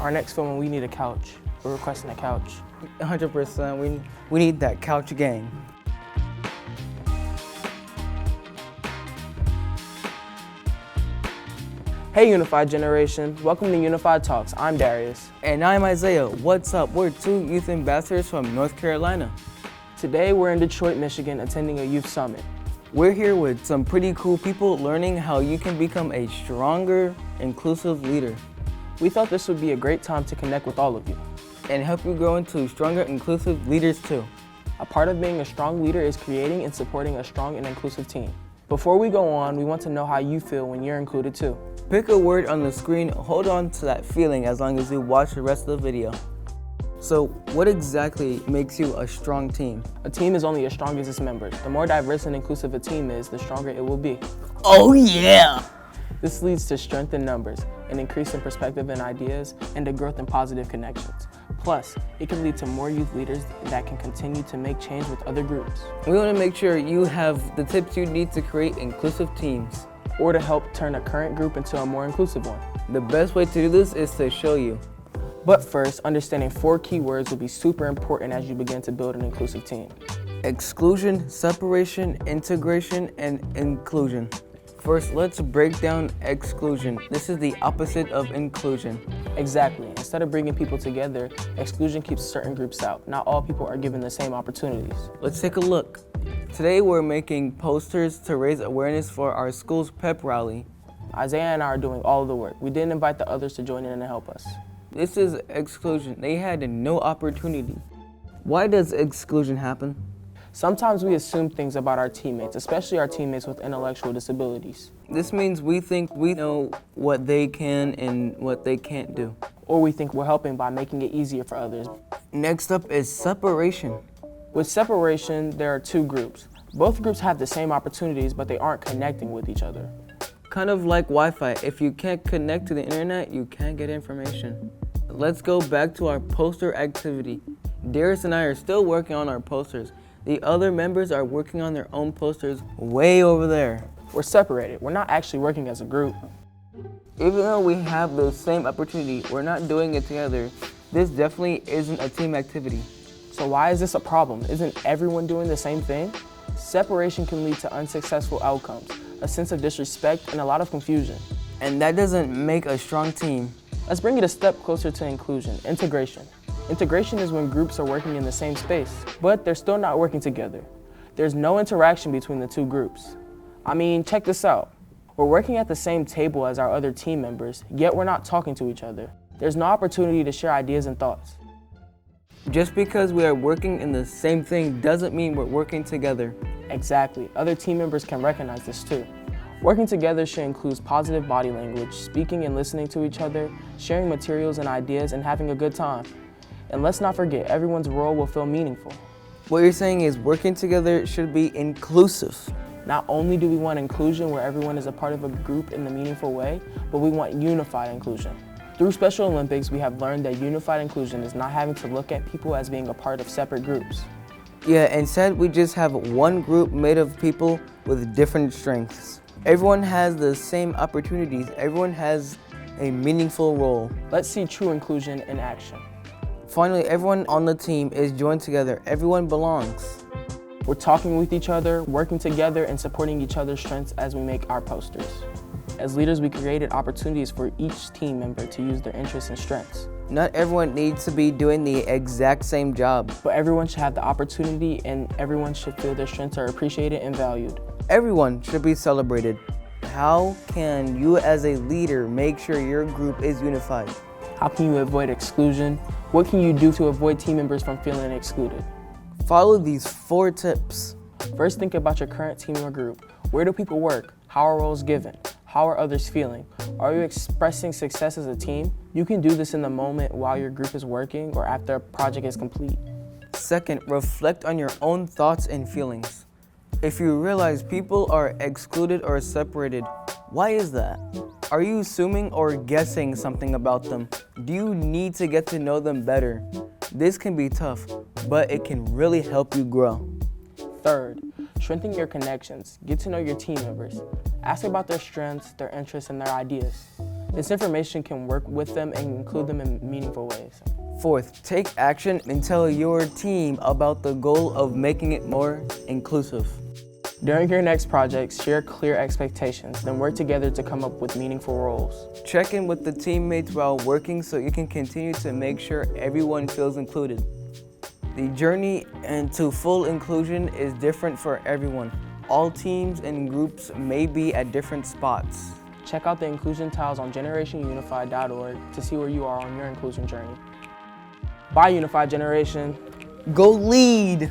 Our next film, we need a couch. We're requesting a couch. 100%. We need that couch gang. Hey Unified Generation, welcome to Unified Talks. I'm Darius. And I'm Isaiah. What's up? We're two youth ambassadors from North Carolina. Today we're in Detroit, Michigan, attending a youth summit. We're here with some pretty cool people learning how you can become a stronger, inclusive leader. We thought this would be a great time to connect with all of you and help you grow into stronger, inclusive leaders too. A part of being a strong leader is creating and supporting a strong and inclusive team. Before we go on, we want to know how you feel when you're included too. Pick a word on the screen, hold on to that feeling as long as you watch the rest of the video. So what exactly makes you a strong team? A team is only as strong as its members. The more diverse and inclusive a team is, the stronger it will be. Oh yeah! This leads to strength in numbers, an increase in perspective and ideas, and a growth in positive connections. Plus, it can lead to more youth leaders that can continue to make change with other groups. We want to make sure you have the tips you need to create inclusive teams, or to help turn a current group into a more inclusive one. The best way to do this is to show you. But first, understanding 4 key words will be super important as you begin to build an inclusive team. Exclusion, separation, integration, and inclusion. First, let's break down exclusion. This is the opposite of inclusion. Exactly. Instead of bringing people together, exclusion keeps certain groups out. Not all people are given the same opportunities. Let's take a look. Today we're making posters to raise awareness for our school's pep rally. Isaiah and I are doing all of the work. We didn't invite the others to join in and help us. This is exclusion. They had no opportunity. Why does exclusion happen? Sometimes we assume things about our teammates, especially our teammates with intellectual disabilities. This means we think we know what they can and what they can't do. Or we think we're helping by making it easier for others. Next up is separation. With separation, there are 2 groups. Both groups have the same opportunities, but they aren't connecting with each other. Kind of like Wi-Fi. If you can't connect to the internet, you can't get information. Let's go back to our poster activity. Darius and I are still working on our posters. The other members are working on their own posters way over there. We're separated. We're not actually working as a group. Even though we have the same opportunity, we're not doing it together. This definitely isn't a team activity. So why is this a problem? Isn't everyone doing the same thing? Separation can lead to unsuccessful outcomes, a sense of disrespect, and a lot of confusion. And that doesn't make a strong team. Let's bring it a step closer to inclusion, integration. Integration is when groups are working in the same space, but they're still not working together. There's no interaction between the 2 groups. I mean, check this out. We're working at the same table as our other team members, yet we're not talking to each other. There's no opportunity to share ideas and thoughts. Just because we are working in the same thing doesn't mean we're working together. Exactly. Other team members can recognize this too. Working together should include positive body language, speaking and listening to each other, sharing materials and ideas, and having a good time. And let's not forget, everyone's role will feel meaningful. What you're saying is working together should be inclusive. Not only do we want inclusion where everyone is a part of a group in a meaningful way, but we want unified inclusion. Through Special Olympics, we have learned that unified inclusion is not having to look at people as being a part of separate groups. Yeah, instead we just have one group made of people with different strengths. Everyone has the same opportunities. Everyone has a meaningful role. Let's see true inclusion in action. Finally, everyone on the team is joined together. Everyone belongs. We're talking with each other, working together, and supporting each other's strengths as we make our posters. As leaders, we created opportunities for each team member to use their interests and strengths. Not everyone needs to be doing the exact same job. But everyone should have the opportunity, and everyone should feel their strengths are appreciated and valued. Everyone should be celebrated. How can you as a leader make sure your group is unified? How can you avoid exclusion? What can you do to avoid team members from feeling excluded? Follow these 4 tips. First, think about your current team or group. Where do people work? How are roles given? How are others feeling? Are you expressing success as a team? You can do this in the moment while your group is working or after a project is complete. Second, reflect on your own thoughts and feelings. If you realize people are excluded or separated, why is that? Are you assuming or guessing something about them? Do you need to get to know them better? This can be tough, but it can really help you grow. Third, strengthen your connections. Get to know your team members. Ask about their strengths, their interests, and their ideas. This information can work with them and include them in meaningful ways. Fourth, take action and tell your team about the goal of making it more inclusive. During your next project, share clear expectations, then work together to come up with meaningful roles. Check in with the teammates while working so you can continue to make sure everyone feels included. The journey into full inclusion is different for everyone. All teams and groups may be at different spots. Check out the inclusion tiles on generationunified.org to see where you are on your inclusion journey. Bye, Unified Generation. Go lead!